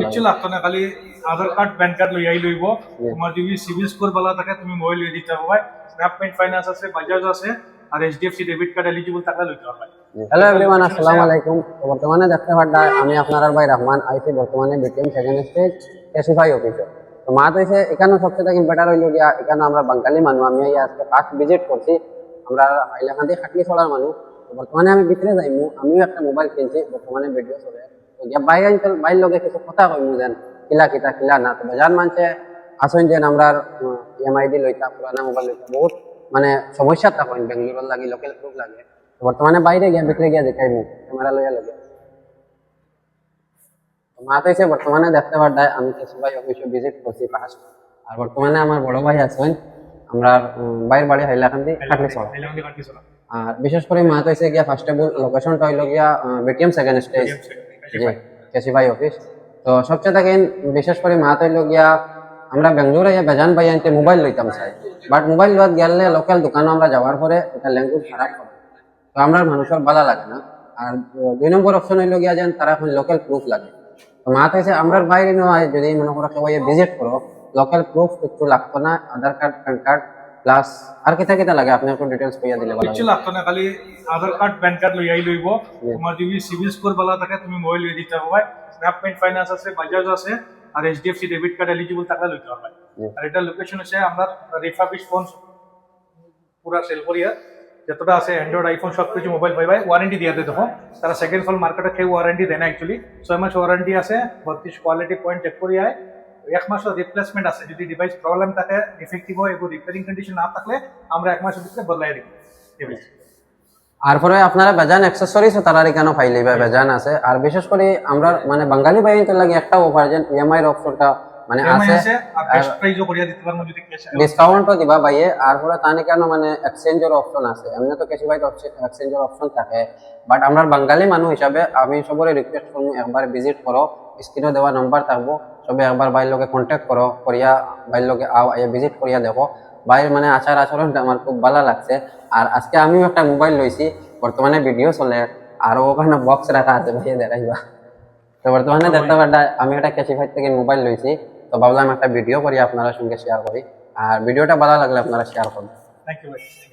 কিছু লাগতো না, খালি আধার কার্ড প্যান কার্ড লই লইব। তোমার যদি সিবিল স্কোর ভালো থাকে তুমি মোবাইল লই দিতে পারবে। স্ন্যাপমেন্ট ফাইন্যান্স আছে, বাজাজ আছে, আর এইচডিএফসি ডেবিট কার্ড এলিজিবল থাকলে লইতে পারবে। হ্যালো এভরিওয়ান, আসসালামু আলাইকুম। তো বর্তমানে দেখতে পাড্ডা আমি আপনার ভাই রহমান আইসি বর্তমানে বিটিএম সেকেন্ড স্টেজ কেসিফাই অফিসে। তো মাত হয়েছে এখানে সবচেয়ে থেকে বেটার হইল গিয়া এখানে আমরা বাঙালি মানুষ, আমি আজকে ফার্স্ট ভিজিট করছি। আমরা হাইলাকান্দি খাটলি চলার মানুষ। বর্তমানে আমি ভিতরে যাইমু, আমিও একটা মোবাইল কিনছি, বর্তমানে ভিডিও চলে। তো গিয়া বাইরে আনছিল বাইর লগে কিছু কথা কইমু যেন কিলা কিতা কিলা না। তো বাজার মানছে আসেন যেন আমরা ইএমআই দি লইতা পুরানা মোবাইল লইতা বহুত মানে সমস্যা থাকেন, বেঙ্গলোর লাগি লোকাল প্রুফ লাগে। বর্তমানে বাইরে গিয়া ভিতরে গিয়া দেখাইমু ক্যামেরা লইয়া লগে। মাত হয়েছে বর্তমানে দেখতে পারদায় আমি কেসিফাই অফিসে ভিজিট করছি ফার্স্ট। আর বর্তমানে আমার বড় ভাই আছেন, আমরা বাইর বাড়ি হাইলাকান্দি খাটলি চলা। আর বিশেষ করে মাত হয়েছে গিয়া ফার্স্ট অফ অল লোকেশনটা হইল গিয়া বিটিএম সেকেন্ড স্টেজ কেসিফাই অফিস। তো সবচেয়ে থেকে বিশেষ করে মাত হইল গিয়া আমরা বেঙ্গলোরে বেজান ভাই আনতে মোবাইল লইতাম চাই, বাট মোবাইল লওয়াত গেলে লোকাল দোকানে আমরা যাওয়ার পরে এটা ল্যাঙ্গুয়েজ খারাপ করে, তো আমরা মানুষের ভালো লাগে না। আর 2 নম্বর অপশন হইল গিয়া যেন তারা এখন লোকাল প্রুফ লাগে। তো মাত হয়েছে আমরা বাইরে নয়, যদি মনে করো কেউ ভিজিট করো লোকাল প্রুফ একটু লাগতো না, আধার কার্ড প্যান কার্ড প্লাস আর কিতা কিতা লাগে আপনি একটু ডিটেইলস কইয়া দিলে ভালো। কিছু লাগতো না, খালি আধার কার্ড প্যান কার্ড লই লইব। তোমার যদি সিবিল স্কোর ভালো থাকে তুমি মোবাইল লই দিতে পারবে। স্ন্যাপমেন্ট ফাইন্যান্স আছে, বাজাজ আছে, আর এইচডিএফসি ডেবিট কার্ড এলিজিবল থাকলে লইতে পারবে। আর এটা লোকেশন হচ্ছে আমরা রিফাবিশ ফোন পুরা সেল করিয়া যতটা আছে অ্যান্ড্রয়েড আইফোন সব কিছু মোবাইল পাইবে। ওয়ারেন্টি দিয়ে দেয় দেখো, তারা সেকেন্ড ফল মার্কেটে কেউ ওয়ারেন্টি দেয় না। অ্যাকচুয়ালি 6 মাস ওয়ারেন্টি আছে, 32 কোয়ালিটি পয়েন্ট চেক করিয়া 1 মাসের রিপ্লেসমেন্ট আছে। যদি ডিভাইস প্রবলেম থাকে ডিফেক্টিভ হয় এবং রিপেয়ারিং কন্ডিশন না থাকলে আমরা 1 মাসের ভিতরে বদলাই দিব। আর পরে আপনারা বেজান অ্যাক্সেসরিজ তারা এখানে ফাইলে বেজান আছে। আর বিশেষ করে আমরা মানে বাঙালি বাইরে লাগে একটা অফার যেন ইএমআই এর অপশনটা মানে আছে, আর বেস্ট প্রাইসও করিয়া দিতে পারবো যদি ক্যাশ ডিসকাউন্টও দিবা বাইয়ে। আর পরে তানে কেন মানে এক্সচেঞ্জের অপশন আছে, এমনি তো কেসি বাইত এক্সচেঞ্জের অপশন থাকে, বাট আমরা বাঙালি মানুষ হিসাবে আমি সবরে রিকোয়েস্ট করব একবার ভিজিট করো, স্ক্রিনে দেওয়া নাম্বার থাকবো, সবে একবার বাইরের লগে কন্ট্যাক্ট করো, করিয়া বাইরের লগে আও ভিজিট করিয়া দেখো। বাইরের মানে আচার আচরণটা আমার খুব ভালো লাগছে। আর আজকে আমিও একটা মোবাইল লইছি, বর্তমানে ভিডিও চলে, আর ওখানে বক্স রাখা আছে ভাইয়া দেখাইবা। তো বর্তমানে দেখতে পারটা আমি একটা কেসিফাই থেকে মোবাইল লইছি, তো ভাবলাম একটা ভিডিও করি আপনারা সঙ্গে শেয়ার করি। আর ভিডিওটা ভালো লাগলে আপনারা শেয়ার করুন। থ্যাংক ইউ ভাই।